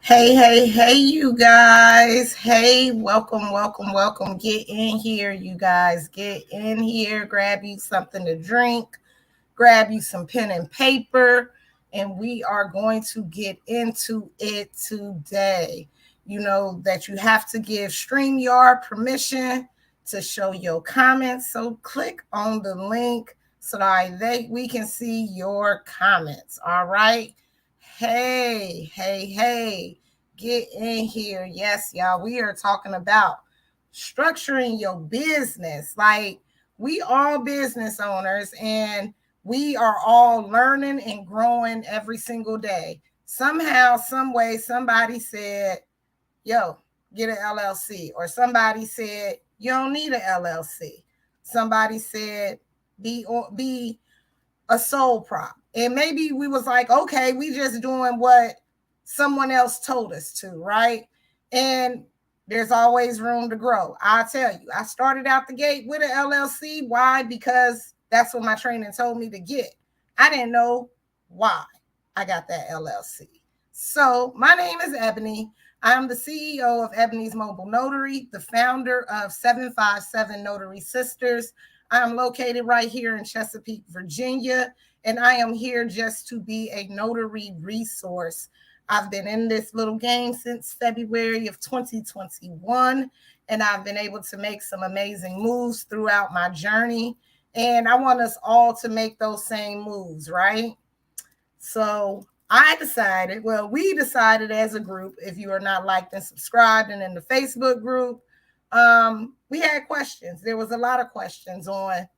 Hey, you guys. Hey, welcome. Get in here, you guys. Get in here. Grab you something to drink. Grab you some pen and paper. And we are going to get into it today. You know that you have to give StreamYard permission to show your comments. So click on the link so that we can see your comments. All right. Hey, get in here. Yes, y'all, we are talking about structuring your business. Like, we all business owners and we are all learning and growing every single day. Somehow, some way, somebody said, yo, get an LLC. Or somebody said, you don't need an LLC. Somebody said, be a sole prop. And maybe we was like, okay, we just doing what someone else told us to, right? And there's always room to grow. I'll tell you, I started out the gate with an LLC. Why? Because that's what my training told me to get. I didn't know why I got that LLC. So my name is Ebony. I'm the CEO of Ebony's Mobile Notary, the founder of 757 Notary Sisters. I'm located right here in Chesapeake, Virginia, and I am here just to be a notary resource. I've been in this little game since February of 2021, and I've been able to make some amazing moves throughout my journey. And I want us all to make those same moves, right? So we decided as a group, if you are not liked and subscribed and in the Facebook group, we had questions. There was a lot of questions on,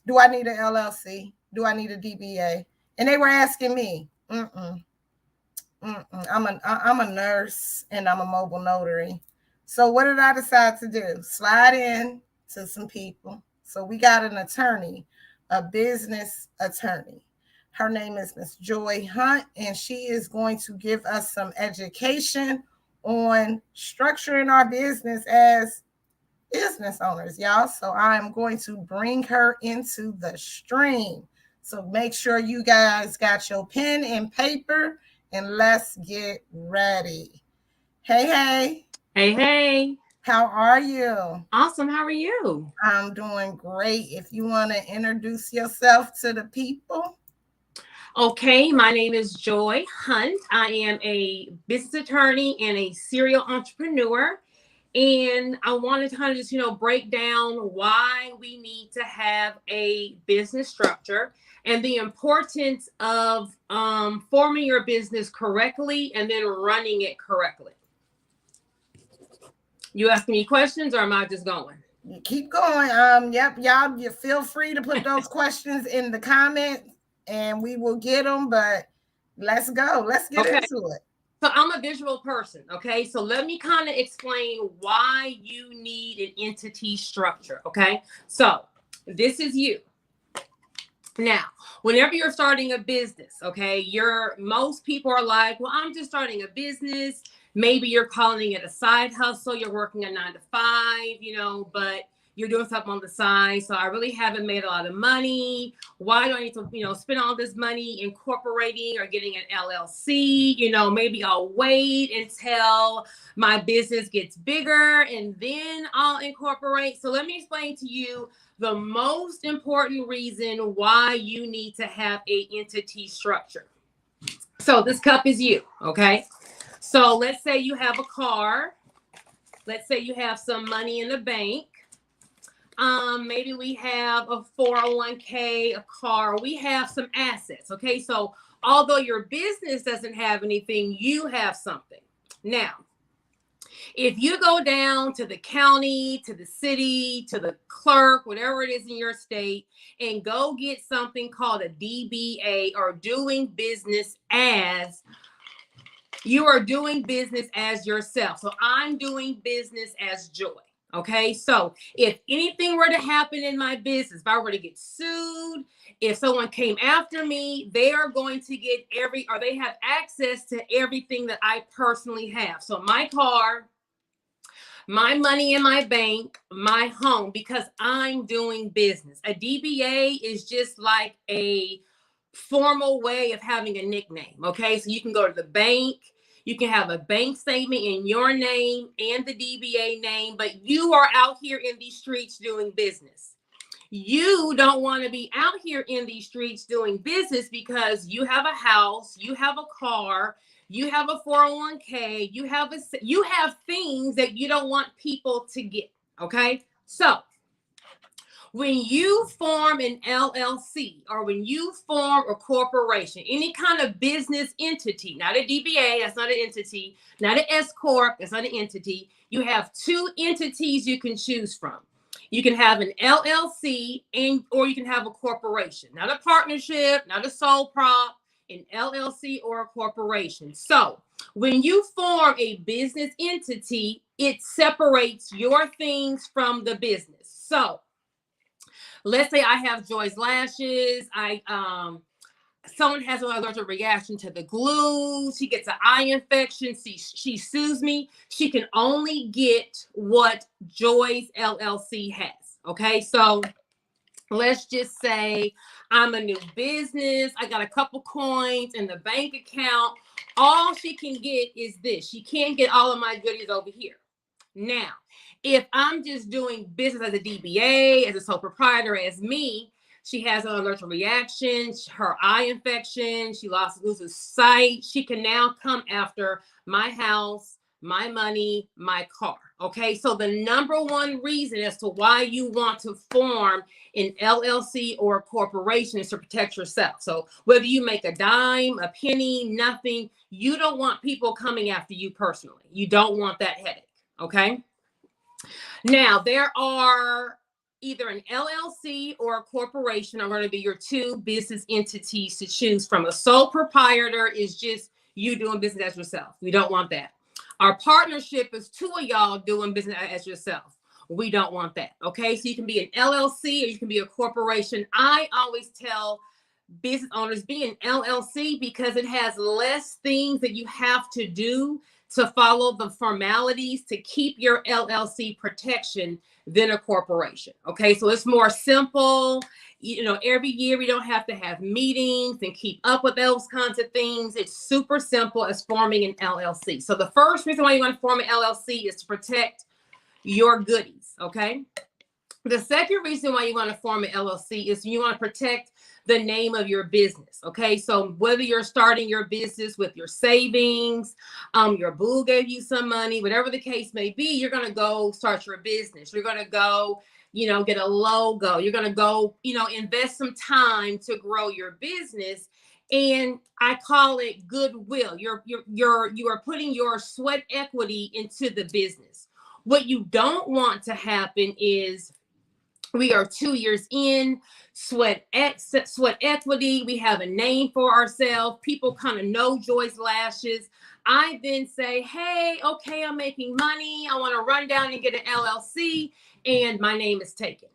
do I need an LLC? Do I need a DBA? And they were asking me, I'm a nurse and I'm a mobile notary. So what did I decide to do? Slide in to some people. So we got an attorney, a business attorney. Her name is Miss Joy Hunt, and she is going to give us some education on structuring our business as business owners, y'all. So I'm going to bring her into the stream. So make sure you guys got your pen and paper, and let's get ready. Hey. How are you? Awesome. How are you? I'm doing great. If you want to introduce yourself to the people. Okay, my name is Joy Hunt. I am a business attorney and a serial entrepreneur. And I wanted to kind of just, break down why we need to have a business structure and the importance of forming your business correctly and then running it correctly. You asking me questions or am I just going? You keep going. Yep, y'all, you feel free to put those questions in the comments and we will get them, but let's go. Let's get into it. So I'm a visual person, okay? So let me kind of explain why you need an entity structure, okay? So this is you. Now, whenever you're starting a business, okay, most people are like, well, I'm just starting a business. Maybe you're calling it a side hustle. You're working a 9 to 5, but you're doing something on the side. So I really haven't made a lot of money. Why do I need to, spend all this money incorporating or getting an LLC? Maybe I'll wait until my business gets bigger and then I'll incorporate. So let me explain to you the most important reason why you need to have an entity structure. So this cup is you, okay? So let's say you have a car. Let's say you have some money in the bank. Maybe we have a 401k, a car, we have some assets. Okay. So although your business doesn't have anything, you have something. Now, if you go down to the county, to the city, to the clerk, whatever it is in your state, and go get something called a DBA or doing business as, you are doing business as yourself. So I'm doing business as Joy. Okay, so if anything were to happen in my business, if I were to get sued, if someone came after me, they are going to get they have access to everything that I personally have. So my car, my money in my bank, my home, because I'm doing business. A DBA is just like a formal way of having a nickname. Okay, so you can go to the bank. You can have a bank statement in your name and the DBA name, but you are out here in these streets doing business. You don't want to be out here in these streets doing business because you have a house, you have a car, you have a 401k, you have things that you don't want people to get. Okay. So when you form an LLC or when you form a corporation, any kind of business entity, not a DBA, that's not an entity, not an S Corp, that's not an entity. You have two entities you can choose from. You can have an LLC or you can have a corporation, not a partnership, not a sole prop, an LLC or a corporation. So when you form a business entity, it separates your things from the business. So let's say I have Joy's lashes. Someone has an allergic reaction to the glue. She gets an eye infection. She sues me. She can only get what Joy's LLC has. Okay, so let's just say I'm a new business. I got a couple coins in the bank account. All she can get is this. She can't get all of my goodies over here. Now, if I'm just doing business as a DBA, as a sole proprietor, as me, she has an allergic reaction, her eye infection, she loses sight. She can now come after my house, my money, my car. Okay, so the number one reason as to why you want to form an LLC or a corporation is to protect yourself. So whether you make a dime, a penny, nothing, you don't want people coming after you personally. You don't want that headache. Okay. Now, there are either an LLC or a corporation are going to be your two business entities to choose from. A sole proprietor is just you doing business as yourself. We don't want that. Our partnership is two of y'all doing business as yourself. We don't want that. Okay, so you can be an LLC or you can be a corporation. I always tell business owners be an LLC because it has less things that you have to do to follow the formalities to keep your LLC protection than a corporation. Okay, so it's more simple. You know, every year we don't have to have meetings and keep up with those kinds of things. It's super simple as forming an LLC. So the first reason why you want to form an LLC is to protect your goodies. Okay. The second reason why you want to form an LLC is you want to protect the name of your business. Okay, so whether you're starting your business with your savings, your boo gave you some money, whatever the case may be, you're going to go start your business. You're going to go, get a logo. You're going to go, invest some time to grow your business. And I call it goodwill. You are putting your sweat equity into the business. What you don't want to happen is we are 2 years in, sweat equity. We have a name for ourselves. People kind of know Joy's Lashes. I then say, hey, okay, I'm making money. I want to run down and get an LLC, and my name is taken.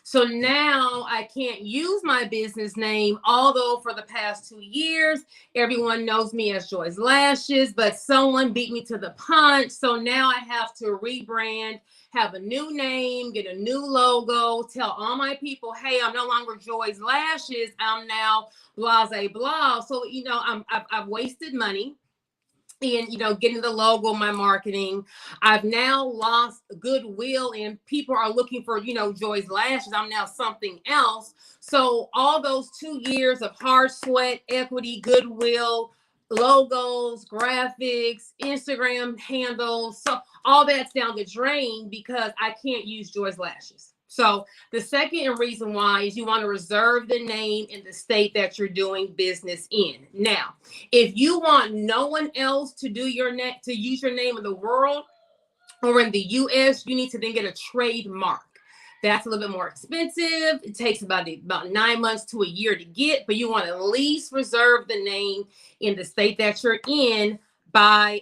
So now I can't use my business name, although for the past 2 years, everyone knows me as Joy's Lashes, but someone beat me to the punch. So now I have to rebrand, have a new name, get a new logo, tell all my people, hey, I'm no longer Joy's Lashes. I'm now blah, blah, blah. So, I've wasted money. And, getting the logo, my marketing, I've now lost goodwill and people are looking for, Joy's Lashes. I'm now something else. So all those 2 years of hard sweat, equity, goodwill, logos, graphics, Instagram handles, so all that's down the drain because I can't use Joy's Lashes. So the second reason why is you want to reserve the name in the state that you're doing business in. Now, if you want no one else to do to use your name in the world or in the US, you need to then get a trademark. That's a little bit more expensive. It takes about 9 months to a year to get, but you want to at least reserve the name in the state that you're in by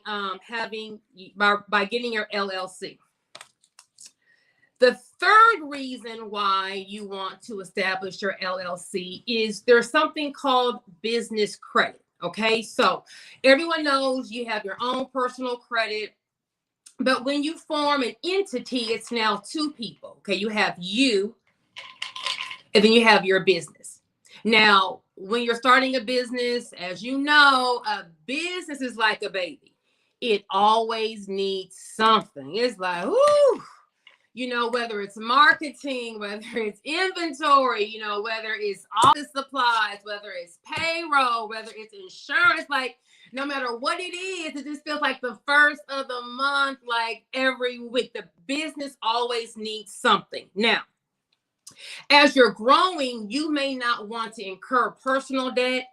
getting your LLC. The third reason why you want to establish your LLC is there's something called business credit. Okay, so everyone knows you have your own personal credit, but when you form an entity, it's now two people. Okay, you have you, and then you have your business. Now, when you're starting a business, as you know, a business is like a baby. it always needs something. It's like, whoo, you know, whether it's marketing, whether it's inventory, you know, whether it's office supplies, whether it's payroll, whether it's insurance, like no matter what it is, it just feels like the first of the month, like every week, the business always needs something. Now, as you're growing, you may not want to incur personal debt.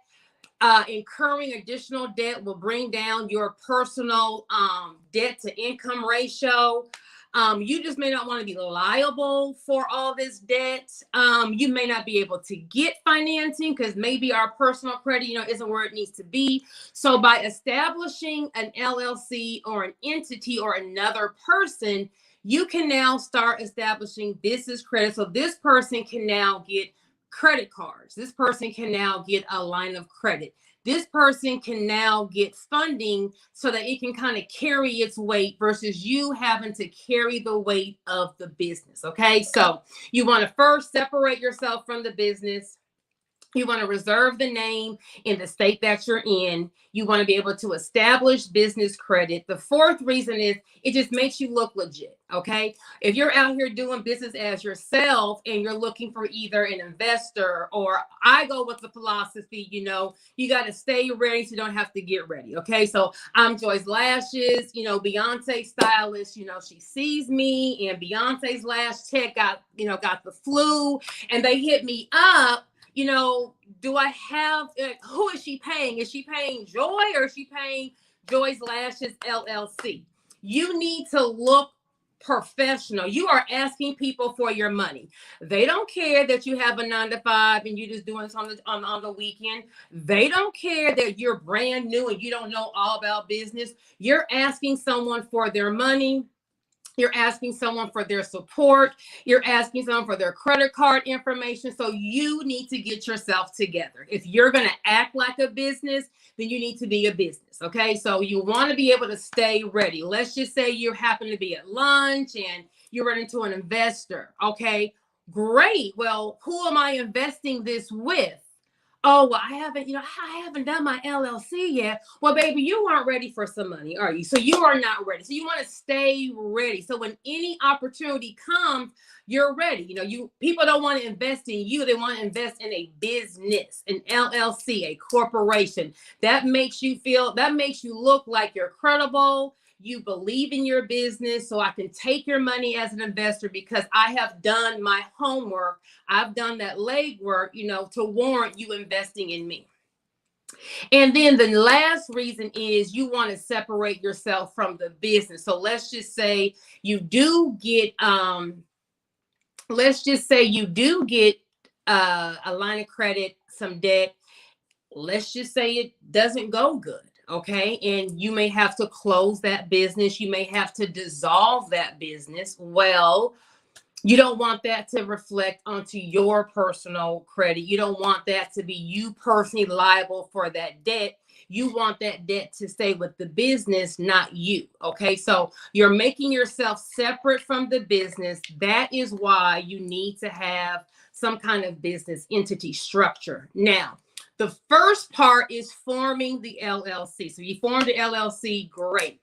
Incurring additional debt will bring down your personal debt to income ratio. You just may not want to be liable for all this debt. You may not be able to get financing because maybe our personal credit, you know, isn't where it needs to be. So by establishing an LLC or an entity or another person, you can now start establishing business credit. So this person can now get credit cards. This person can now get a line of credit. This person can now get funding so that it can kind of carry its weight versus you having to carry the weight of the business. Okay, so you want to first separate yourself from the business. You want to reserve the name in the state that you're in. You want to be able to establish business credit. The fourth reason is it just makes you look legit, okay? If you're out here doing business as yourself and you're looking for either an investor or I go with the philosophy, you know, you got to stay ready so you don't have to get ready, okay? So I'm Joy's Lashes, you know, Beyonce stylist, you know, she sees me and Beyonce's lash tech got the flu and they hit me up. You know, do I have, who is she paying? Is she paying Joy or is she paying Joy's Lashes LLC? You need to look professional. You are asking people for your money. They don't care that you have a 9-to-5 and you're just doing this on the weekend. They don't care that you're brand new and you don't know all about business. You're asking someone for their money. You're asking someone for their support. You're asking someone for their credit card information. So you need to get yourself together. If you're going to act like a business, then you need to be a business. Okay. So you want to be able to stay ready. Let's just say you happen to be at lunch and you run into an investor. Okay. Great. Well, who am I investing this with? Oh, well, I haven't done my LLC yet. Well, baby, you aren't ready for some money, are you? So you are not ready. So you want to stay ready. So when any opportunity comes, you're ready. You know, people don't want to invest in you. They want to invest in a business, an LLC, a corporation. That makes you look like you're credible. You believe in your business, so I can take your money as an investor because I have done my homework. I've done that legwork, you know, to warrant you investing in me. And then the last reason is you want to separate yourself from the business. So let's just say you do get, a line of credit, some debt. Let's just say it doesn't go good. Okay. And you may have to close that business. You may have to dissolve that business. Well, you don't want that to reflect onto your personal credit. You don't want that to be you personally liable for that debt. You want that debt to stay with the business, not you. Okay. So you're making yourself separate from the business. That is why you need to have some kind of business entity structure. Now, the first part is forming the LLC. So you formed the LLC, great.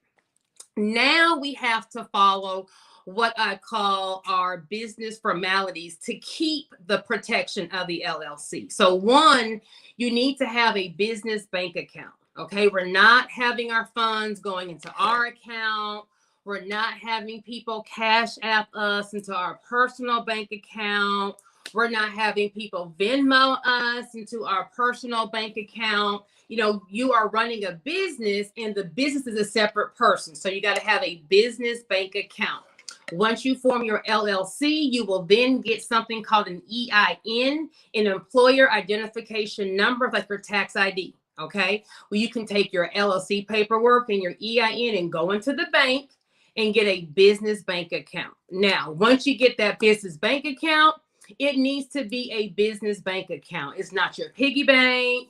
Now we have to follow what I call our business formalities to keep the protection of the LLC. So one, you need to have a business bank account. Okay, we're not having our funds going into our account. We're not having people cash app us into our personal bank account. We're not having people Venmo us into our personal bank account. You know, you are running a business and the business is a separate person. So you got to have a business bank account. Once you form your LLC, you will then get something called an EIN, an employer identification number, like your tax ID. Okay. Well, you can take your LLC paperwork and your EIN and go into the bank and get a business bank account. Now, once you get that business bank account, it needs to be a business bank account. It's not your piggy bank.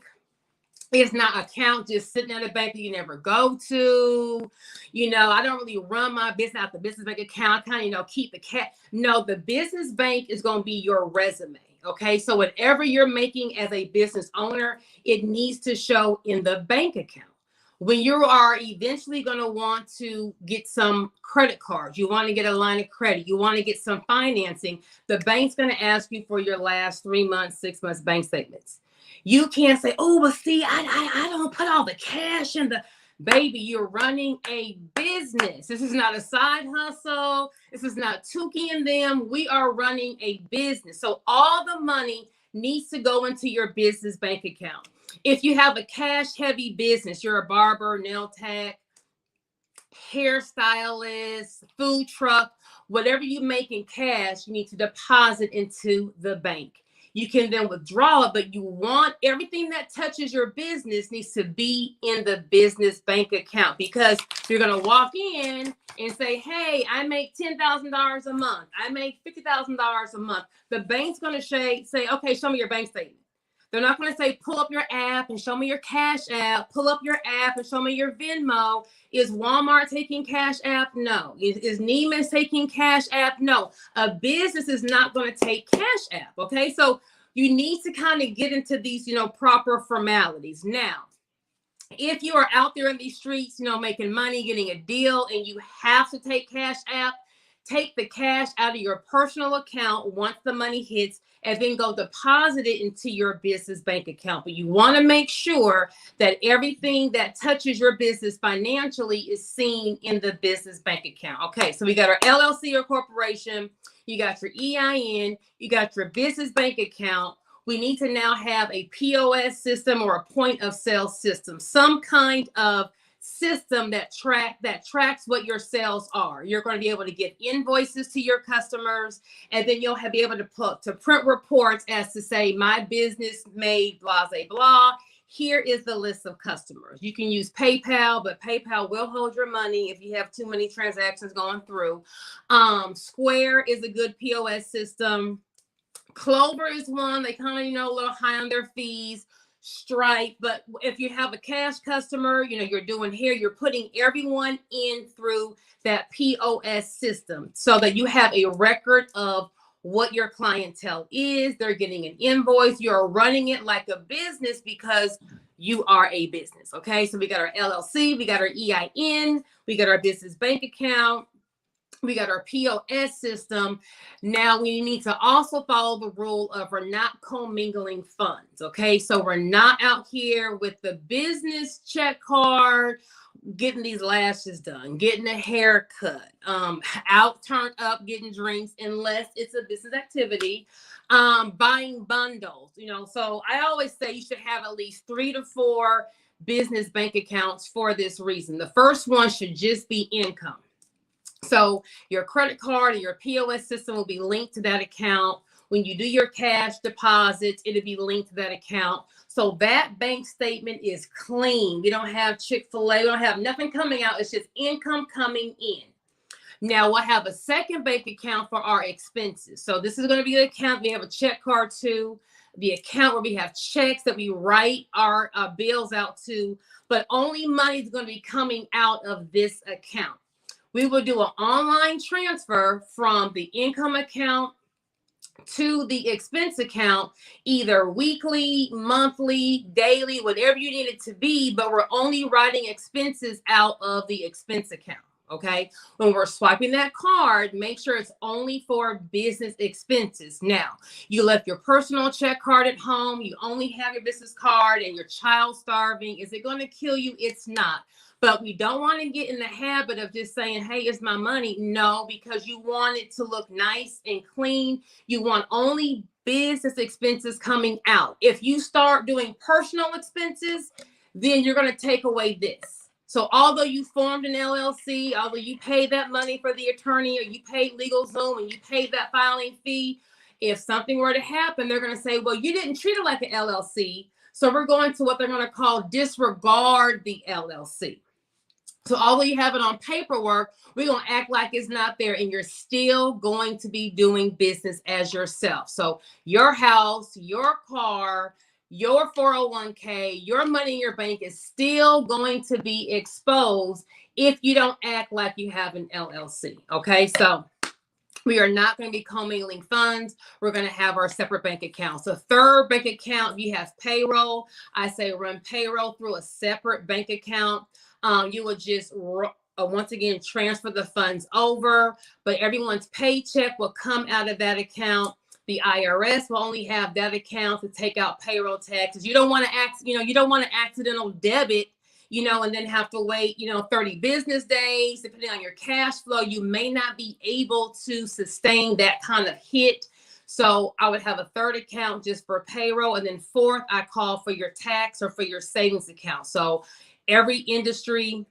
It's not an account just sitting at a bank that you never go to. You know, I don't really run my business out the business bank account. I kind of, you know, keep the cat. No, the business bank is going to be your resume. Okay. So whatever you're making as a business owner, it needs to show in the bank account. When you are eventually going to want to get some credit cards, you want to get a line of credit, you want to get some financing, the bank's going to ask you for your last 3 months, 6 months bank statements. You can't say, oh, but see, I don't put all the cash in the, baby, you're running a business. This is not a side hustle. This is not Tukey and them. We are running a business. So all the money needs to go into your business bank account. If you have a cash heavy business, you're a barber, nail tech, hairstylist, food truck, whatever you make in cash, you need to deposit into the bank. You can then withdraw it, but you want everything that touches your business needs to be in the business bank account, because you're going to walk in and say, hey, I make $10,000 a month. I make $50,000 a month. The bank's going to say, okay, show me your bank statement. They're not going to say, pull up your app and show me your Cash App. Pull up your app and show me your Venmo. Is Walmart taking Cash App? No. Is Neiman's taking Cash App? No. A business is not going to take Cash App. Okay. So you need to kind of get into these, proper formalities. Now, if you are out there in these streets, making money, getting a deal, and you have to take Cash App, take the cash out of your personal account once the money hits, and then go deposit it into your business bank account. But you want to make sure that everything that touches your business financially is seen in the business bank account. Okay, so we got our LLC or corporation, you got your EIN, you got your business bank account. We need to now have a POS system or a point of sale system, some kind of system that tracks what your sales are. You're going to be able to get invoices to your customers, and then you'll be able to print reports as to say, my business made blah, blah, blah. Here is the list of customers. You can use PayPal, but PayPal will hold your money if you have too many transactions going through. Square is a good POS system. Clover is one. They kind of, a little high on their fees. Stripe, but if you have a cash customer, you're doing here, you're putting everyone in through that POS system so that you have a record of what your clientele is. They're getting an invoice. You're running it like a business because you are a business. Okay, so we got our LLC, we got our EIN, we got our business bank account, we got our POS system. Now we need to also follow the rule of we're not commingling funds. Okay, so we're not out here with the business check card, getting these lashes done, getting a haircut, out turned up, getting drinks, unless it's a business activity, buying bundles. So I always say you should have at least 3 to 4 business bank accounts for this reason. The first one should just be income. So your credit card or your POS system will be linked to that account. When you do your cash deposits, it'll be linked to that account. So that bank statement is clean. We don't have Chick-fil-A. We don't have nothing coming out. It's just income coming in. Now we'll have a second bank account for our expenses. So this is going to be the account. We have a check card to, the account where we have checks that we write our bills out to, but only money is going to be coming out of this account. We will do an online transfer from the income account to the expense account, either weekly, monthly, daily, whatever you need it to be, but we're only writing expenses out of the expense account. Okay. When we're swiping that card, make sure it's only for business expenses. Now, you left your personal check card at home. You only have your business card and your child's starving. Is it going to kill you? It's not. But we don't want to get in the habit of just saying, hey, it's my money. No, because you want it to look nice and clean. You want only business expenses coming out. If you start doing personal expenses, then you're going to take away this. So although you formed an LLC, although you paid that money for the attorney, or you paid LegalZoom and you paid that filing fee, if something were to happen, they're going to say, well, you didn't treat it like an LLC. So we're going to what they're going to call disregard the LLC. So although you have it on paperwork, we're going to act like it's not there, and you're still going to be doing business as yourself. So your house, your car, your 401k, your money in your bank is still going to be exposed if you don't act like you have an LLC. Okay, so We are not going to be commingling funds. We're going to have our separate bank accounts. So third bank account, you have payroll. I say run payroll through a separate bank account. You will just once again transfer the funds over, but everyone's paycheck will come out of that account. The IRS will only have that account to take out payroll taxes. You don't want to you don't want an accidental debit, and then have to wait, 30 business days, depending on your cash flow. You may not be able to sustain that kind of hit. So I would have a third account just for payroll. And then fourth, I call for your tax or for your savings account. So every industry,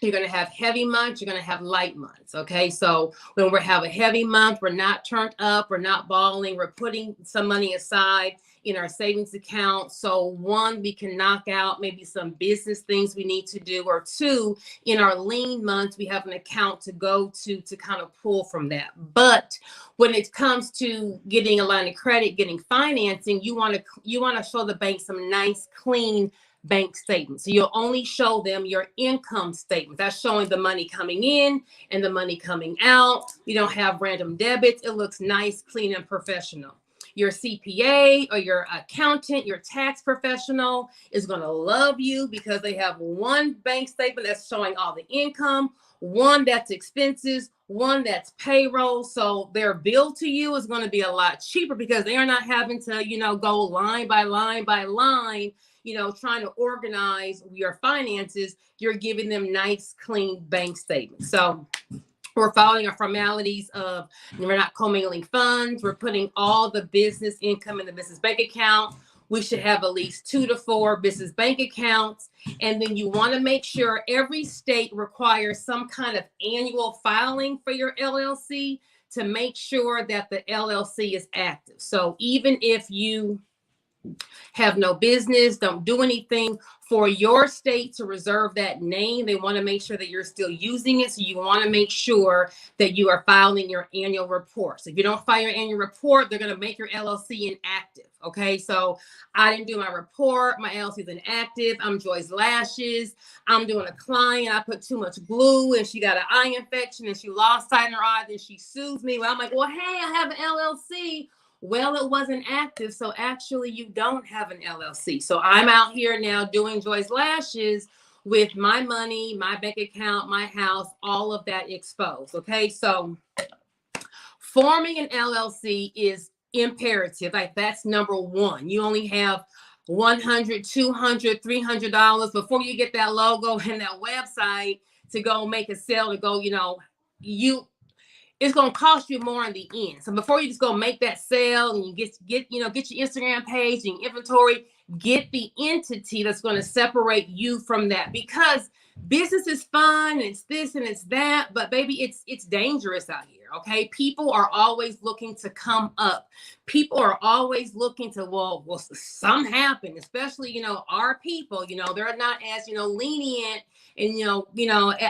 you're going to have heavy months, you're going to have light months. Okay. So when we have a heavy month, we're not turned up, we're not balling, we're putting some money aside in our savings account. So one, we can knock out maybe some business things we need to do, or two, in our lean months, we have an account to go to kind of pull from that. But when it comes to getting a line of credit, getting financing, you want to show the bank some nice, clean bank statements. So you'll only show them your income statement. That's showing the money coming in and the money coming out. You don't have random debits. It looks nice, clean, and professional. Your CPA or your accountant, your tax professional is going to love you because they have one bank statement that's showing all the income, one that's expenses, one that's payroll. So their bill to you is going to be a lot cheaper because they are not having to, go line by line by line, trying to organize your finances. You're giving them nice, clean bank statements. So we're following our formalities of, we're not commingling funds. We're putting all the business income in the business bank account. We should have at least 2 to 4 business bank accounts. And then you want to make sure every state requires some kind of annual filing for your LLC to make sure that the LLC is active. So even if you have no business, don't do anything, for your state to reserve that name, they want to make sure that you're still using it. So you want to make sure that you are filing your annual report. So if you don't file your annual report, they're going to make your LLC inactive. Okay. So I didn't do my report. My LLC is inactive. I'm Joy's Lashes. I'm doing a client. I put too much glue and she got an eye infection and she lost sight in her eye. Then she sues me. Well, I'm like, well, hey, I have an LLC. Well, it wasn't active. So actually you don't have an LLC. So I'm out here now doing Joy's Lashes with my money, my bank account, my house, all of that exposed. Okay. So forming an LLC is imperative. Like that's number one. You only have $100, $200, $300 before you get that logo and that website to go make a sale, to go, it's going to cost you more in the end. So before you just go make that sale and you get your Instagram page and inventory, get the entity that's going to separate you from that, because business is fun. It's this and it's that, but baby, it's dangerous out here. Okay. People are always looking to come up. People are always looking to, well, some happen, especially, our people, they're not as, lenient and,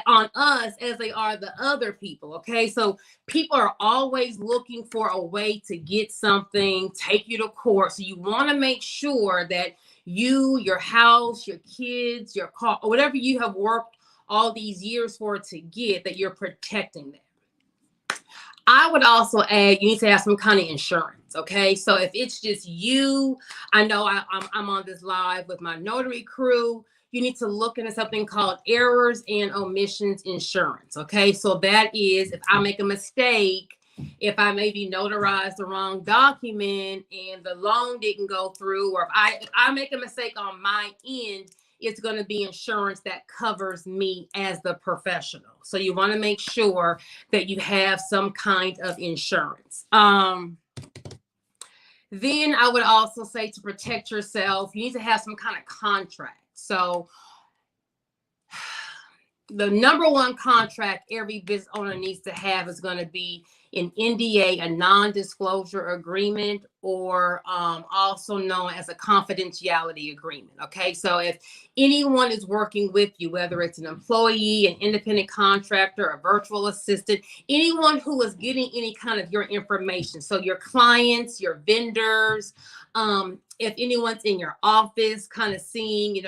on us as they are the other people. Okay. So people are always looking for a way to get something, take you to court. So you want to make sure that you, your house, your kids, your car, or whatever you have worked all these years for to get, that you're protecting them. I would also add, you need to have some kind of insurance. Okay. So if it's just you, I know I'm on this live with my notary crew. You need to look into something called errors and omissions insurance. Okay. So that is, if I make a mistake, if I maybe notarized the wrong document and the loan didn't go through, or if I make a mistake on my end, it's going to be insurance that covers me as the professional. So you want to make sure that you have some kind of insurance. Then I would also say, to protect yourself, you need to have some kind of contract. So the number one contract every business owner needs to have is going to be an NDA, a non-disclosure agreement, or also known as a confidentiality agreement. Okay. So if anyone is working with you, whether it's an employee, an independent contractor, a virtual assistant, anyone who is getting any kind of your information, so your clients, your vendors, if anyone's in your office kind of seeing,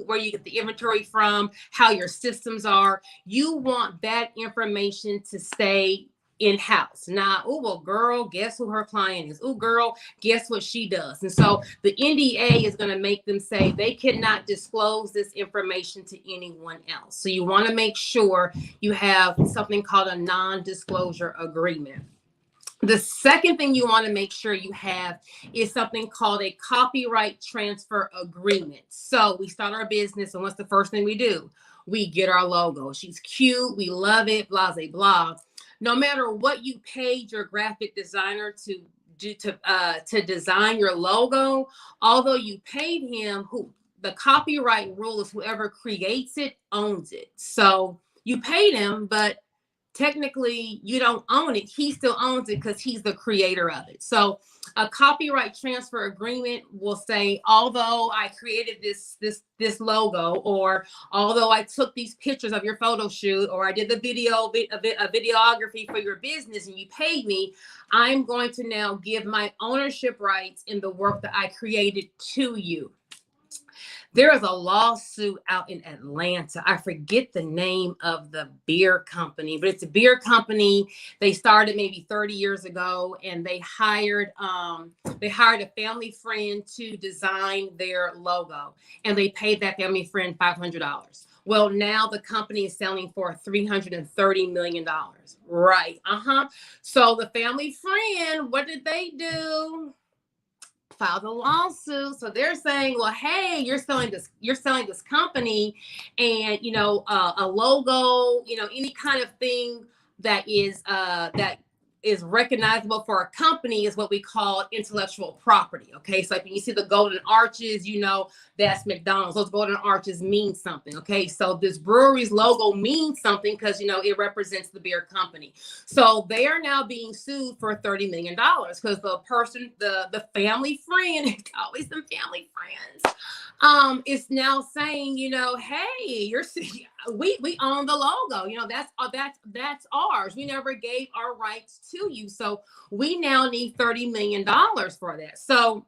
where you get the inventory from, how your systems are, you want that information to stay in-house. Now, oh, well, girl, guess who her client is? Oh, girl, guess what she does? And so the NDA is going to make them say they cannot disclose this information to anyone else. So you want to make sure you have something called a non-disclosure agreement. The second thing you want to make sure you have is something called a copyright transfer agreement. So we start our business, and what's the first thing we do? We get our logo. She's cute. We love it, blah, blah, blah. No matter what you paid your graphic designer to do to design your logo, although you paid him, the copyright rule is whoever creates it owns it. So you paid him, but technically you don't own it. He still owns it because he's the creator of it. So a copyright transfer agreement will say, although I created this logo, or although I took these pictures of your photo shoot, or I did the videography for your business and you paid me, I'm going to now give my ownership rights in the work that I created to you. There is a lawsuit out in Atlanta. I forget the name of the beer company, but it's a beer company. They started maybe 30 years ago, and they hired a family friend to design their logo, and they paid that family friend $500. Well, now the company is selling for $330 million. Right. So the family friend, what did they do? Filed a lawsuit. So they're saying, well, hey, you're selling this company, and a logo, any kind of thing that is recognizable for a company is what we call intellectual property. Okay, so like when you see the golden arches, that's McDonald's. Those golden arches mean something. Okay, so this brewery's logo means something because it represents the beer company. So they are now being sued for $30 million because the person, the family friend, it's always some family friends, is now saying, hey, we own the logo. That's ours. We never gave our rights to you. So we now need $30 million for that. So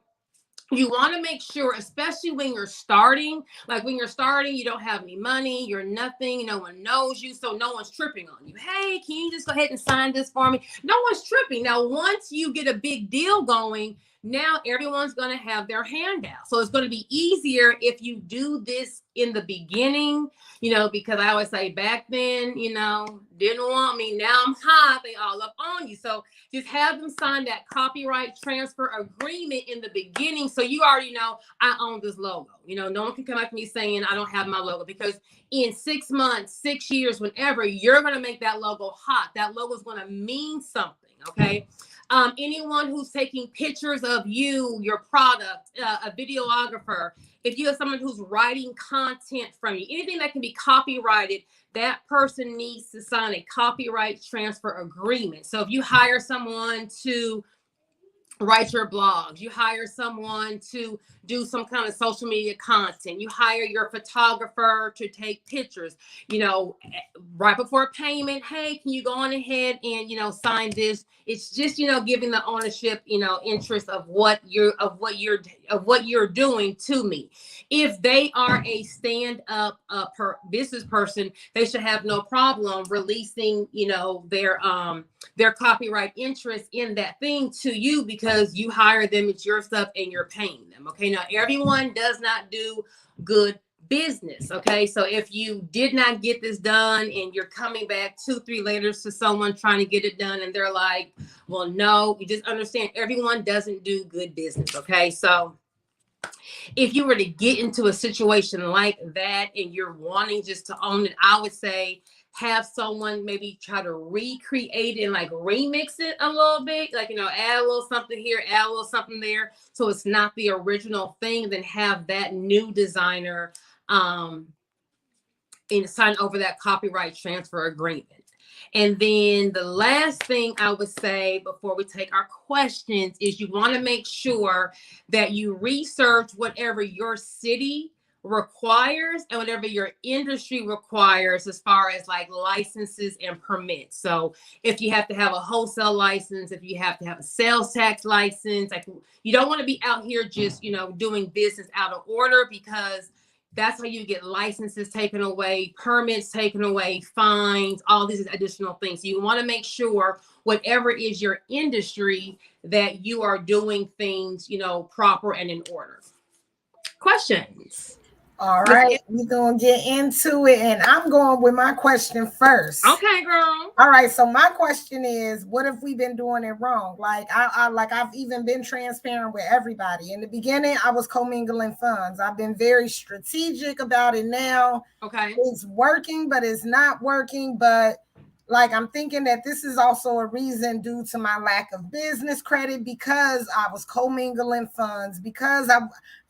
you want to make sure, especially when you're starting, you don't have any money, you're nothing, no one knows you, so no one's tripping on you. Hey, can you just go ahead and sign this for me? No one's tripping. Now, once you get a big deal going, now everyone's going to have their hand out. So it's going to be easier if you do this in the beginning, because I always say back then, didn't want me. Now I'm hot. They all up on you. So just have them sign that copyright transfer agreement in the beginning. So you already know I own this logo. No one can come at me saying I don't have my logo, because in 6 months, 6 years, whenever, you're going to make that logo hot. That logo is going to mean something. Okay. Anyone who's taking pictures of you, your product, a videographer, if you have someone who's writing content from you, anything that can be copyrighted, that person needs to sign a copyright transfer agreement. So if you hire someone to write your blogs, you hire someone to do some kind of social media content, you hire your photographer to take pictures, right before payment, hey, can you go on ahead and sign this? It's just giving the ownership, interest of what you're doing to me. If they are a stand-up business person, they should have no problem releasing their copyright interest in that thing to you, because you hire them, it's your stuff, and you're paying them. Okay, now everyone does not do good business. Okay, so if you did not get this done and you're coming back 2-3 later to someone trying to get it done, and they're like, well, no, you just understand everyone doesn't do good business. Okay, so if you were to get into a situation like that and you're wanting just to own it, I would say have someone maybe try to recreate it and remix it a little bit, add a little something here, add a little something there, so it's not the original thing. Then have that new designer and sign over that copyright transfer agreement. And then the last thing I would say before we take our questions is you want to make sure that you research whatever your city requires and whatever your industry requires as far as licenses and permits. So if you have to have a wholesale license, if you have to have a sales tax license, you don't want to be out here just doing business out of order, because That's how you get licenses taken away, permits taken away, fines, all these additional things. You want to make sure whatever is your industry that you are doing things, proper and in order. Questions? All right, we're going to get into it, and I'm going with my question first. Okay, girl. All right, so my question is, what if we've been doing it wrong? Like I've even been transparent with everybody. In the beginning, I was commingling funds. I've been very strategic about it now. Okay. It's working, but it's not working. But like, I'm thinking that this is also a reason due to my lack of business credit, because I was commingling funds, because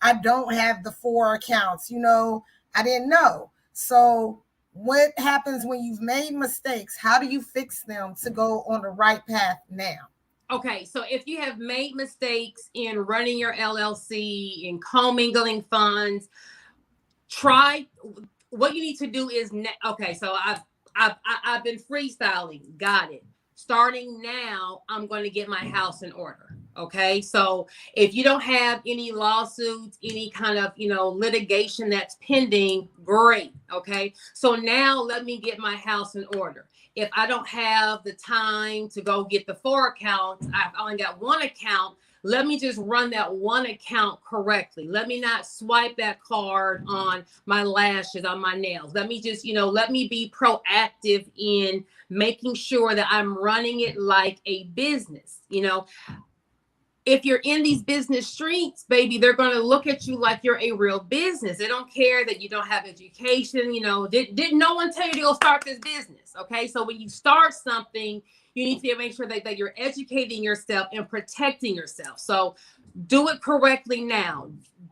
I don't have the 4 accounts, I didn't know. So what happens when you've made mistakes? How do you fix them to go on the right path now? Okay, so if you have made mistakes in running your LLC, in commingling funds, what you need to do is, okay, so I've been freestyling. Got it. Starting now, I'm going to get my house in order. Okay. So if you don't have any lawsuits, any kind of, litigation that's pending, great. Okay. So now let me get my house in order. If I don't have the time to go get the 4 accounts, I've only got 1 account. Let me just run that 1 account correctly. Let me not swipe that card on my lashes, on my nails. Let me just, let me be proactive in making sure that I'm running it like a business. If you're in these business streets, baby, they're going to look at you like you're a real business. They don't care that you don't have education. Didn't no one tell you to go start this business? Okay. So when you start something, you need to make sure that you're educating yourself and protecting yourself. So do it correctly now.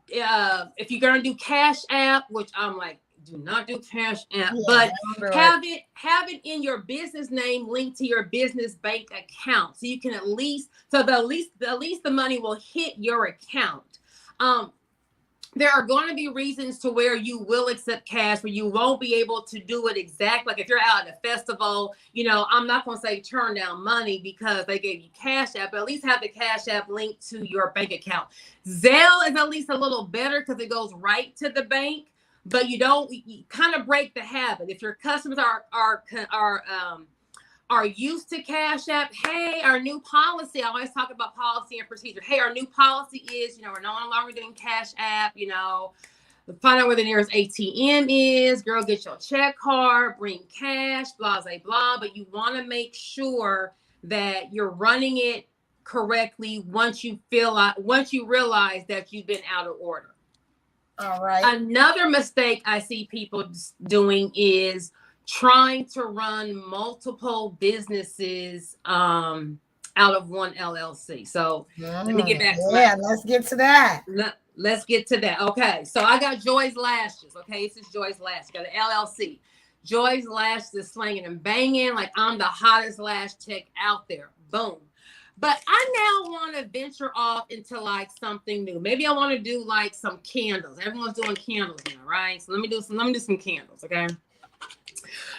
If you're going to do Cash App, which I'm like, do not do Cash App, but have it in your business name linked to your business bank account. So you can at least the money will hit your account. There are going to be reasons to where you will accept cash, where you won't be able to do it exactly. Like if you're out at a festival, I'm not going to say turn down money because they gave you Cash App, but at least have the Cash App linked to your bank account. Zelle is at least a little better because it goes right to the bank, but you kind of break the habit. If your customers are used to Cash App, hey, our new policy, I always talk about policy and procedure. Hey, our new policy is, we're no longer doing Cash App, find out where the nearest ATM is, girl, get your check card, bring cash, blah, blah, blah. But you want to make sure that you're running it correctly once you realize that you've been out of order. All right. Another mistake I see people doing is trying to run multiple businesses out of one LLC. So let me get back to that. Let's get to that. Let's get to that. Okay. So I got Joy's Lashes. Okay. This is Joy's Lashes. Got an LLC. Joy's Lashes is slanging and banging. Like I'm the hottest lash tech out there. Boom. But I now want to venture off into like something new. Maybe I want to do like some candles. Everyone's doing candles now, right? So let me do some candles. Okay.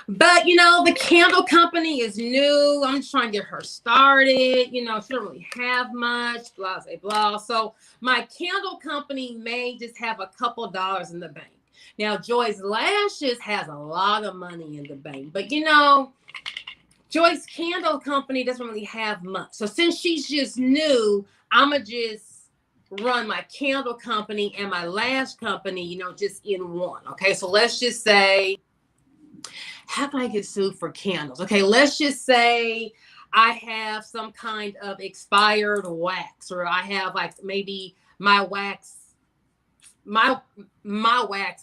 But, the candle company is new. I'm just trying to get her started. She don't really have much, blah, blah, blah. So my candle company may just have a couple of dollars in the bank. Now, Joy's Lashes has a lot of money in the bank. But, Joy's candle company doesn't really have much. So since she's just new, I'm going to just run my candle company and my lash company, just in one. Okay, so let's just say, how can I get sued for candles? Okay, let's just say I have some kind of expired wax, or I have like maybe my wax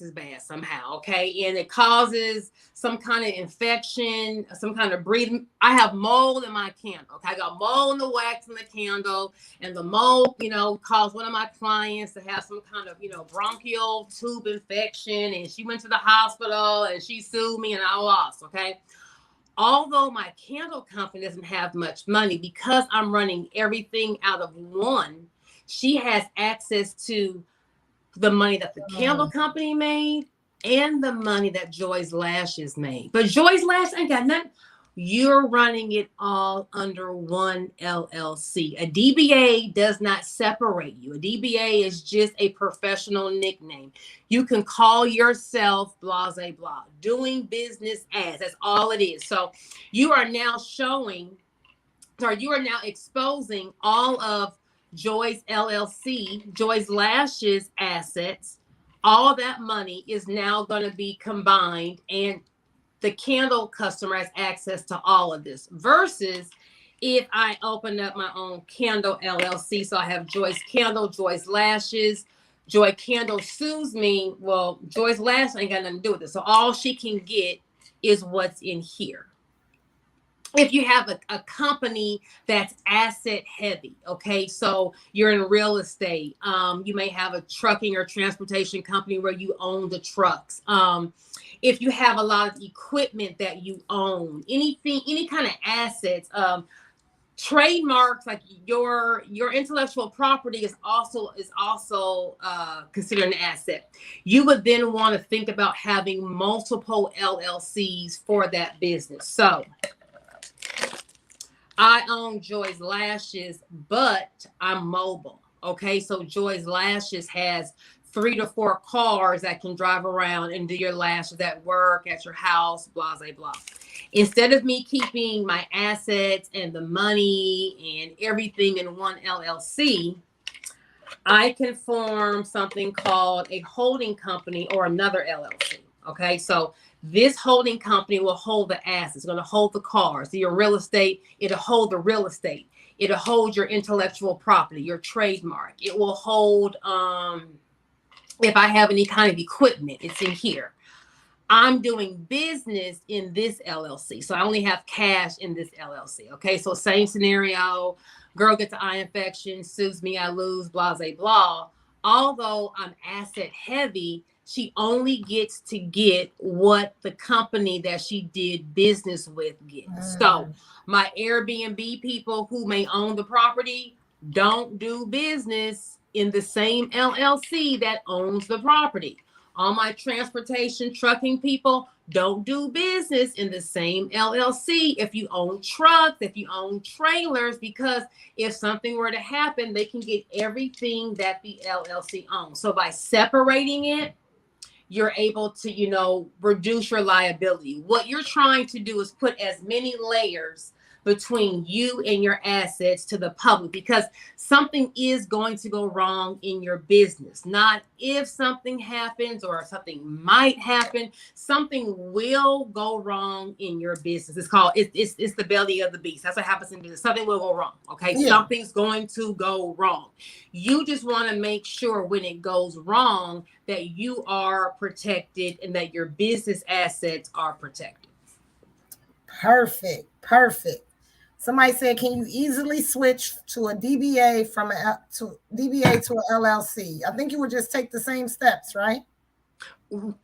is bad somehow, okay? And it causes some kind of infection, some kind of breathing. I have mold in my candle, okay? I got mold in the wax in the candle, and the mold, caused one of my clients to have some kind of, bronchial tube infection, and she went to the hospital, and she sued me, and I lost, okay? Although my candle company doesn't have much money, because I'm running everything out of one, she has access to the money that the candle company made and the money that Joy's Lashes made. But Joy's Lashes ain't got nothing. you're running it all under one LLC. A DBA does not separate you. A DBA is just a professional nickname. You can call yourself blah, blah, blah, doing business as. That's all it is. So you are now exposing all of Joi's LLC, Joi's Lashes assets. All that money is now going to be combined, and the candle customer has access to all of this, versus if I open up my own candle LLC. So I have Joi's Candle, Joi's Lashes. Joi Candle sues me. Well, Joi's Lashes ain't got nothing to do with it. So all she can get is what's in here. If you have a company that's asset heavy, okay, so you're in real estate, you may have a trucking or transportation company where you own the trucks. If you have a lot of equipment that you own, anything, any kind of assets, trademarks, like your intellectual property is also considered an asset. You would then want to think about having multiple LLCs for that business. So I own Joi's Lashes, but I'm mobile. Okay, so Joi's Lashes has 3 to 4 cars that can drive around and do your lashes at work, at your house, blah, blah, blah. Instead of me keeping my assets and the money and everything in one LLC, I can form something called a holding company or another LLC. Okay, so this holding company will hold the assets. It's going to hold the cars, your real estate. It'll hold the real estate. It'll hold your intellectual property, your trademark. It will hold, if I have any kind of equipment, it's in here. I'm doing business in this LLC. So I only have cash in this LLC. Okay, so same scenario. Girl gets an eye infection, sues me, I lose, blah, blah, blah. Although I'm asset heavy, she only gets to get what the company that she did business with gets. So my Airbnb people who may own the property don't do business in the same LLC that owns the property. All my transportation trucking people don't do business in the same LLC. If you own trucks, if you own trailers, because if something were to happen, they can get everything that the LLC owns. So by separating it, you're able to, reduce your liability. What you're trying to do is put as many layers between you and your assets to the public, because something is going to go wrong in your business. Not if something happens or something might happen, something will go wrong in your business. It's called, it's the belly of the beast. That's what happens in business. Something will go wrong. Okay. Yeah. Something's going to go wrong. You just want to make sure when it goes wrong that you are protected and that your business assets are protected. Perfect. Somebody said, can you easily switch to a DBA from a DBA to an LLC? I think you would just take the same steps, right?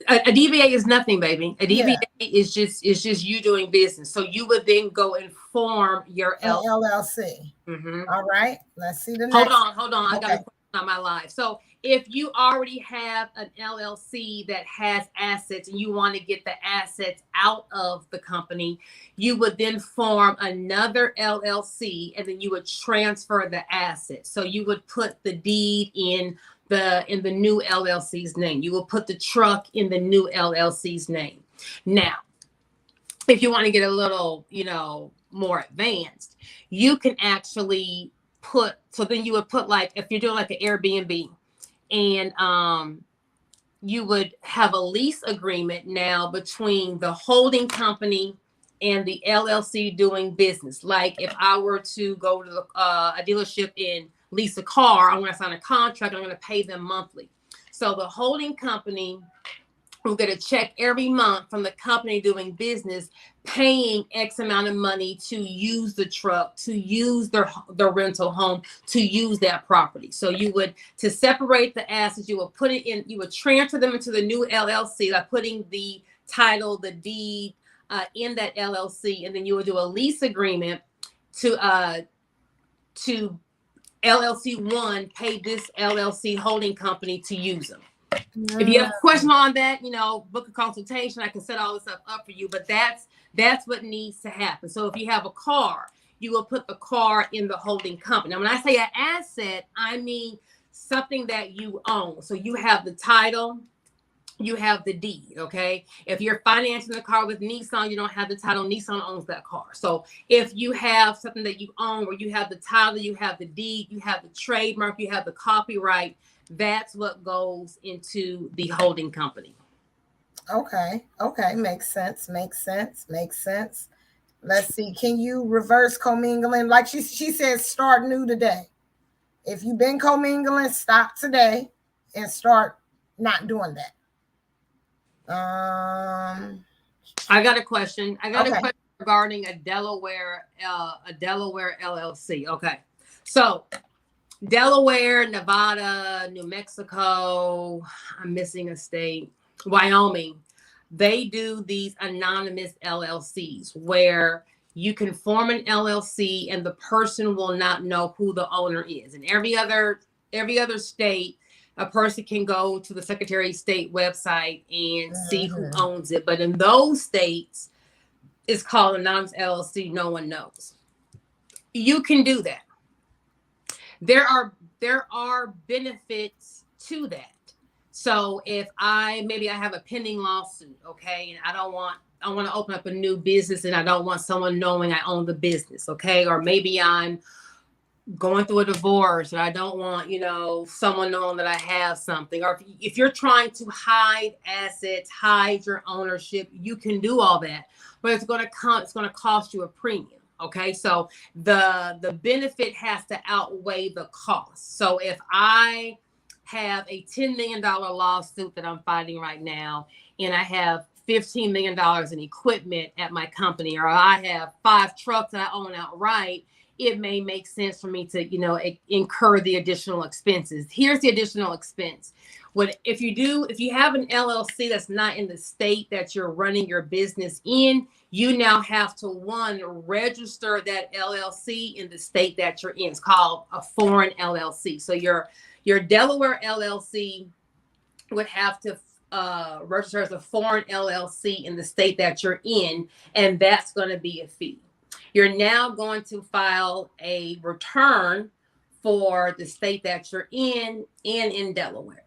A DBA is nothing, baby. A DBA is just you doing business. So you would then go and form your LLC. Mm-hmm. All right. Let's see the next. Hold on. I got a question on my live. So if you already have an LLC that has assets and you want to get the assets out of the company, you would then form another LLC and then you would transfer the assets. So you would put the deed in the new LLC's name. You will put the truck in the new LLC's name. Now, if you want to get a little, more advanced, you can actually then you would put, like, if you're doing like an Airbnb, and you would have a lease agreement now between the holding company and the LLC doing business. Like if I were to go to a dealership and lease a car, I'm going to sign a contract. I'm going to pay them monthly. So the holding company will get a check every month from the company doing business, paying X amount of money to use the truck, to use their rental home, to use that property. So you would, to separate the assets, you would put it in, you would transfer them into the new LLC by putting the title, the deed in that LLC, and then you would do a lease agreement to LLC 1 pay this LLC holding company to use them. If you have a question on that, book a consultation. I can set all this stuff up for you. But that's That's what needs to happen. So if you have a car, you will put the car in the holding company. Now, when I say an asset, I mean something that you own. So you have the title, you have the deed, okay? If you're financing the car with Nissan, you don't have the title. Nissan owns that car. So if you have something that you own where you have the title, you have the deed, you have the trademark, you have the copyright, that's what goes into the holding company. Okay. Makes sense. Let's see. Can you reverse commingling? Like she says, start new today. If you've been commingling, stop today and start not doing that. I got a question. A question regarding a Delaware LLC. Okay. So Delaware, Nevada, New Mexico, I'm missing a state, Wyoming, they do these anonymous LLCs where you can form an LLC and the person will not know who the owner is. In every other state, a person can go to the Secretary of State website and see who owns it. But in those states, it's called anonymous LLC. No one knows. You can do that. There are benefits to that. So if maybe I have a pending lawsuit, okay, and I want to open up a new business and I don't want someone knowing I own the business, okay, or maybe I'm going through a divorce and I don't want, someone knowing that I have something, or if you're trying to hide assets, hide your ownership, you can do all that, but it's going to cost you a premium. Okay, so the benefit has to outweigh the cost. So if I have a $10 million lawsuit that I'm fighting right now, and I have $15 million in equipment at my company, or I have 5 trucks that I own outright, it may make sense for me to, incur the additional expenses. Here's the additional expense. If you have an LLC that's not in the state that you're running your business in, you now have to register that LLC in the state that you're in. It's called a foreign LLC. So your Delaware LLC would have to register as a foreign LLC in the state that you're in, and that's going to be a fee. You're now going to file a return for the state that you're in and in Delaware.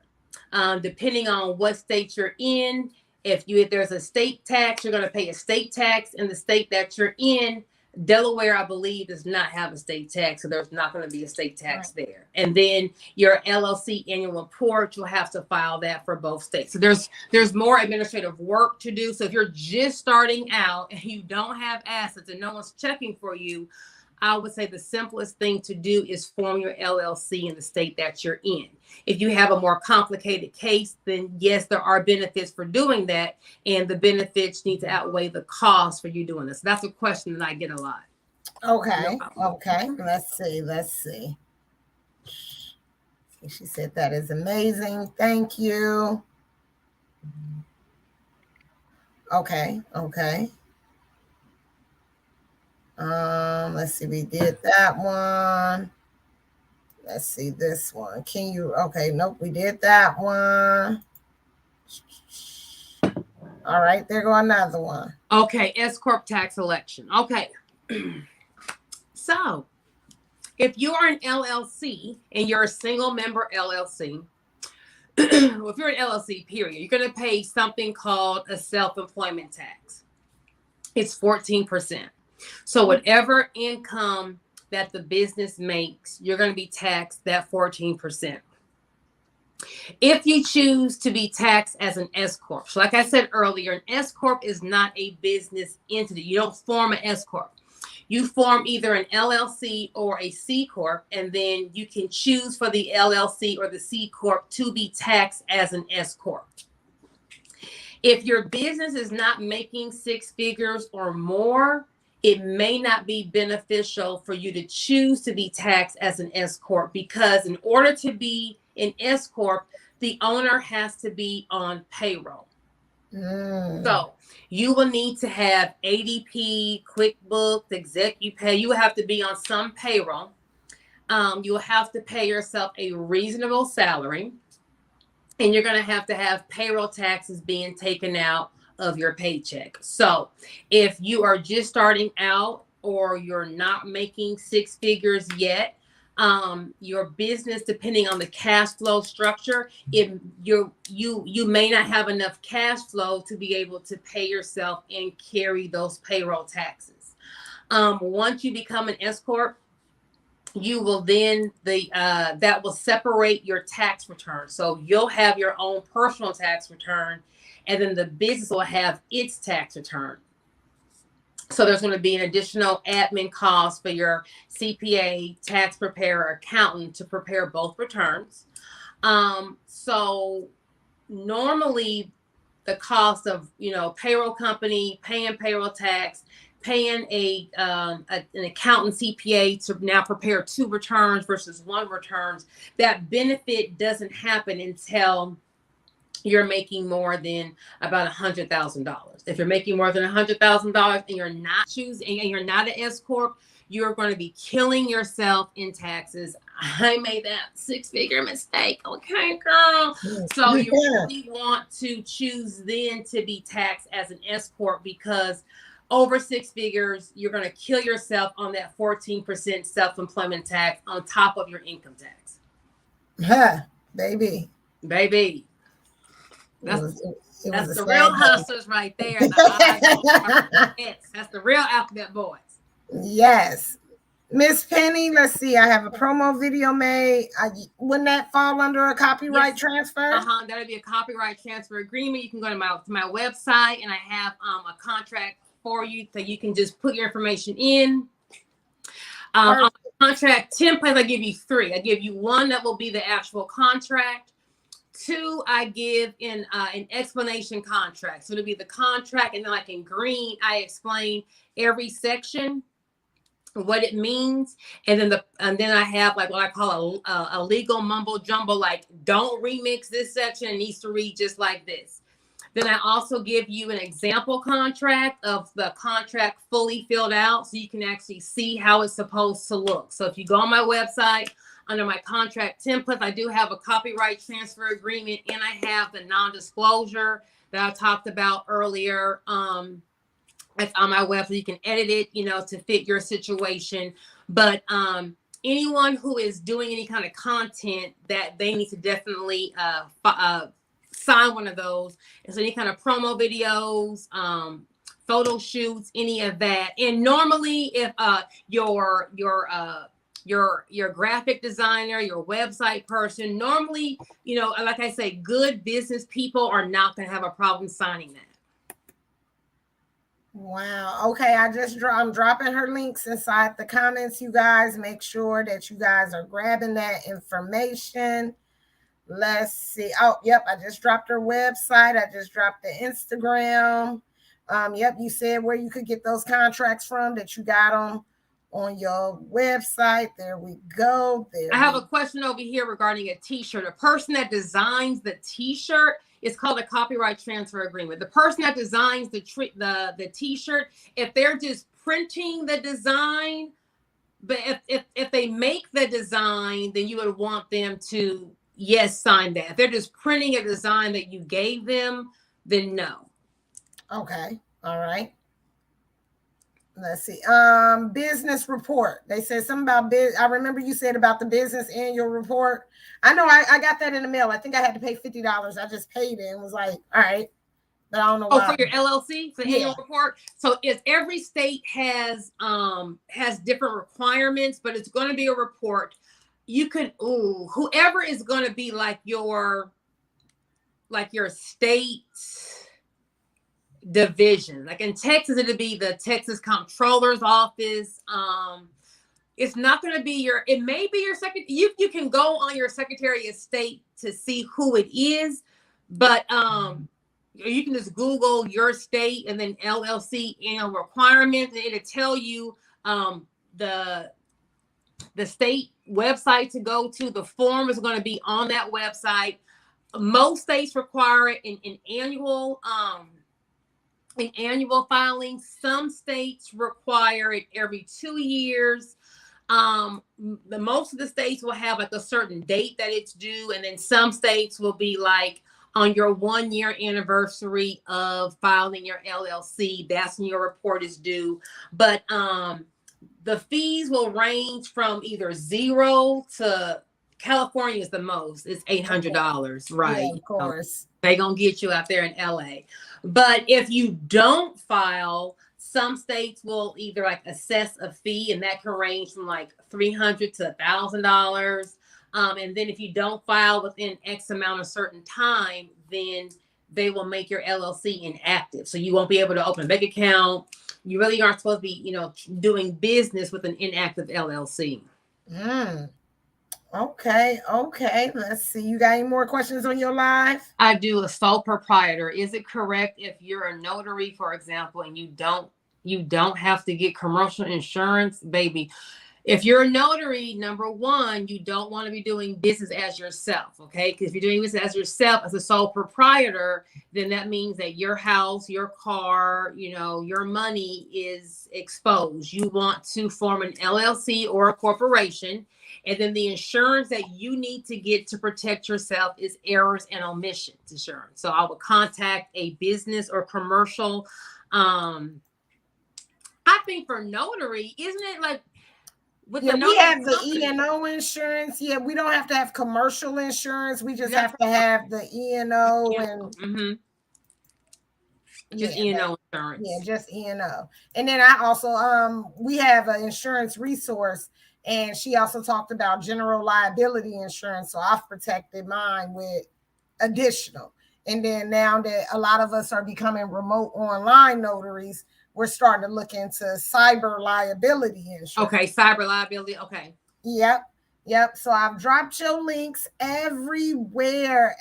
Depending on what state you're in, if there's a state tax, you're going to pay a state tax in the state that you're in. Delaware, I believe, does not have a state tax, so there's not going to be a state tax there. And then your LLC annual report, you'll have to file that for both states. So there's more administrative work to do. So if you're just starting out and you don't have assets and no one's checking for you, I would say the simplest thing to do is form your LLC in the state that you're in. If you have a more complicated case, then yes, there are benefits for doing that, and the benefits need to outweigh the cost for you doing this. So that's a question that I get a lot. Okay. Let's see. She said that is amazing. Thank you. Okay. Let's see. We did that one. Let's see this one. Nope, we did that one. All right, there go another one. Okay, S Corp tax election. Okay. So if you are an LLC and you're a single member LLC, well, if you're an LLC, period, you're going to pay something called a self-employment tax. It's 14%. So whatever income that the business makes, you're going to be taxed that 14%. If you choose to be taxed as an S Corp, so like I said earlier, an S Corp is not a business entity. You don't form an S Corp. You form either an LLC or a C Corp, and then you can choose for the LLC or the C Corp to be taxed as an S Corp. If your business is not making 6 figures or more, it may not be beneficial for you to choose to be taxed as an S Corp, because in order to be an S Corp, the owner has to be on payroll. So you will need to have ADP, QuickBooks, ExecuPay. You will have to be on some payroll. You will have to pay yourself a reasonable salary. And you're going to have payroll taxes being taken out of your paycheck. So if you are just starting out or you're not making six figures yet, your business, depending on the cash flow structure, you may not have enough cash flow to be able to pay yourself and carry those payroll taxes. Once you become an S corp, you will then that will separate your tax return. So you'll have your own personal tax return, and then the business will have its tax return. So there's going to be an additional admin cost for your CPA, tax preparer, accountant to prepare both returns. So normally the cost of, payroll company, paying payroll tax, paying an accountant CPA to now prepare two returns versus one returns, that benefit doesn't happen until you're making more than about $100,000. If you're making more than $100,000 and you're not choosing and you're not an S corp, you're going to be killing yourself in taxes. I made that six-figure mistake. Okay, girl. So you really want to choose then to be taxed as an S corp, because over six figures, you're going to kill yourself on that 14% self-employment tax on top of your income tax. Baby. That's the real hustlers right there. That's the real alphabet boys. Yes. Miss Penny, let's see. I have a promo video made. Wouldn't that fall under a copyright transfer? That'll be a copyright transfer agreement. You can go to my website, and I have a contract for you, so you can just put your information in. On the contract template, I give you three. I give you one that will be the actual contract. Two, I give in an explanation contract. So it'll be the contract, and then like in green, I explain every section, what it means, and then I have like what I call a legal mumbo jumbo, like don't remix this section. It needs to read just like this. Then I also give you an example contract of the contract fully filled out, so you can actually see how it's supposed to look. So if you go on my website, under my contract template, I do have a copyright transfer agreement, and I have the non-disclosure that I talked about earlier. It's on my website. You can edit it, to fit your situation. But anyone who is doing any kind of content, that they need to definitely sign one of those. And so any kind of promo videos, photo shoots, any of that. And normally, if your graphic designer, your website person, normally, like I say, good business people are not going to have a problem signing that. Wow. Okay. I'm dropping her links inside the comments. You guys make sure that you guys are grabbing that information. Let's see. Oh, yep. I just dropped her website. I just dropped the Instagram. Yep. You said where you could get those contracts from, that you got them on your website. There we go. I have a question over here regarding a t-shirt. A person that designs the t-shirt, it's called a copyright transfer agreement. The person that designs the t-shirt, if they're just printing the design, but if they make the design, then you would want them to sign that. If they're just printing a design that you gave them, then no. Okay. All right. Let's see. Business report. They said something about I remember you said about the business annual report. I know I got that in the mail. I think I had to pay $50. I just paid it and was like, all right. But I don't know why. For your LLC, for the annual report. So every state has different requirements, but it's going to be a report. You can whoever is going to be like your state division. Like in Texas, it'll be the Texas Comptroller's Office. It's not going to be it may be your secretary. You can go on your Secretary of State to see who it is, but you can just Google your state and then LLC annual requirements, and it'll tell you the state website to go to. The form is going to be on that website. Most states require it in annual filing. Some states require it every 2 years. Most of the states will have like a certain date that it's due, and then some states will be like on your 1 year anniversary of filing your LLC. That's when your report is due. But the fees will range from either $0 to California is the most. It's $800, right? Yeah, of course. They're going to get you out there in LA. But if you don't file, some states will either like assess a fee, and that can range from like $300 to $1,000. And then if you don't file within X amount of certain time, then they will make your LLC inactive. So you won't be able to open a bank account. You really aren't supposed to be, doing business with an inactive LLC. Okay. Let's see. You got any more questions on your live? I do. A sole proprietor. Is it correct if you're a notary, for example, and you don't have to get commercial insurance, baby? If you're a notary, number one, you don't want to be doing business as yourself, okay? Because if you're doing business as yourself, as a sole proprietor, then that means that your house, your car, your money is exposed. You want to form an LLC or a corporation, and then the insurance that you need to get to protect yourself is errors and omissions insurance. So I would contact a business or commercial. I think for notary, isn't it like, we have the E&O insurance. Yeah, we don't have to have commercial insurance. We just have to have the E&O and just E&O insurance. Yeah, just E&O. And then I also we have an insurance resource, and she also talked about general liability insurance. So I've protected mine with additional. And then now that a lot of us are becoming remote online notaries, we're starting to look into cyber liability insurance. Okay, cyber liability. Okay. Yep. So I've dropped your links everywhere.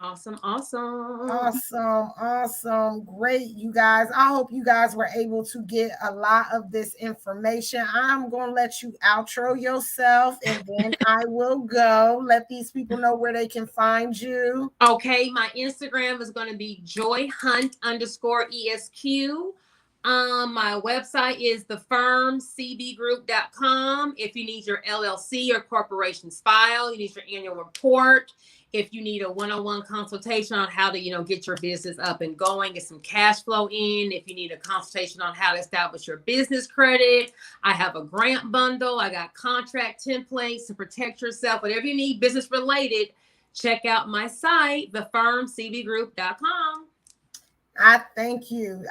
Awesome. Great, you guys. I hope you guys were able to get a lot of this information. I'm going to let you outro yourself, and then I will go. Let these people know where they can find you. Okay, my Instagram is going to be joyhunt_ESQ. My website is thefirmcbgroup.com. If you need your LLC or corporation's file, you need your annual report. If you need a one-on-one consultation on how to, get your business up and going, get some cash flow in. If you need a consultation on how to establish your business credit, I have a grant bundle. I got contract templates to protect yourself. Whatever you need business related, check out my site, thefirmcbgroup.com. I thank you.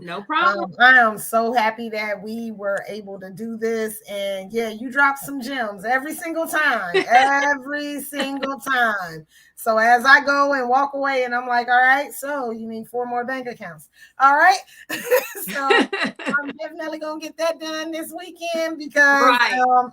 No problem. I am so happy that we were able to do this. And yeah, you drop some gems every single time. So as I go and walk away, and I'm like, all right, so you need 4 more bank accounts. All right. So I'm definitely going to get that done this weekend, because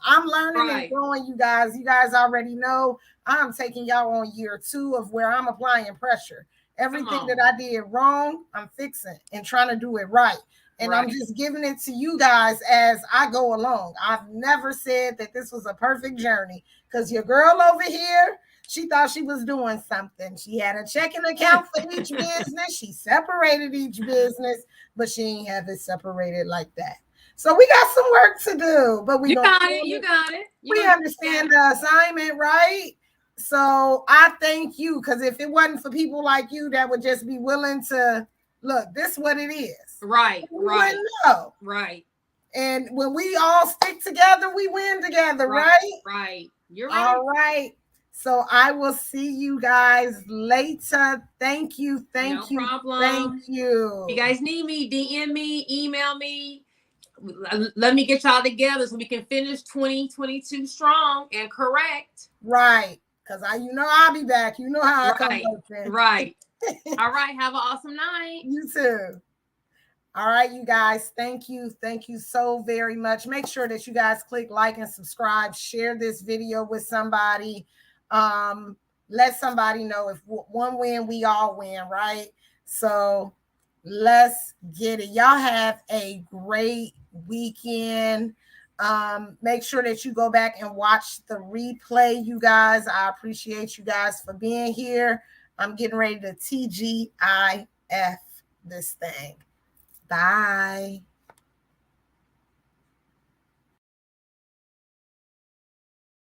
I'm learning and growing, you guys. You guys already know I'm taking y'all on year 2 of where I'm applying pressure. Everything that I did wrong, I'm fixing and trying to do it right. And I'm just giving it to you guys as I go along. I've never said that this was a perfect journey, because your girl over here, she thought she was doing something. She had a checking account for each business. She separated each business, but she ain't have it separated like that. So we got some work to do, but we got it. We understand the assignment, right? So I thank you, because if it wasn't for people like you that would just be willing to look, this is what it is. Right. And when we all stick together, we win together, right? You're right. All right. So I will see you guys later. Thank you. No problem. Thank you. If you guys need me, DM me, email me. Let me get y'all together so we can finish 2022 strong and correct. Right. Because I'll be back. You know how I come. Right. All right. Have an awesome night. You too. All right, you guys. Thank you. Thank you so very much. Make sure that you guys click like and subscribe. Share this video with somebody. Let somebody know, if one win, we all win, right? So let's get it. Y'all have a great weekend. Make sure that you go back and watch the replay, you guys. I appreciate you guys for being here. I'm getting ready to TGIF this thing. Bye.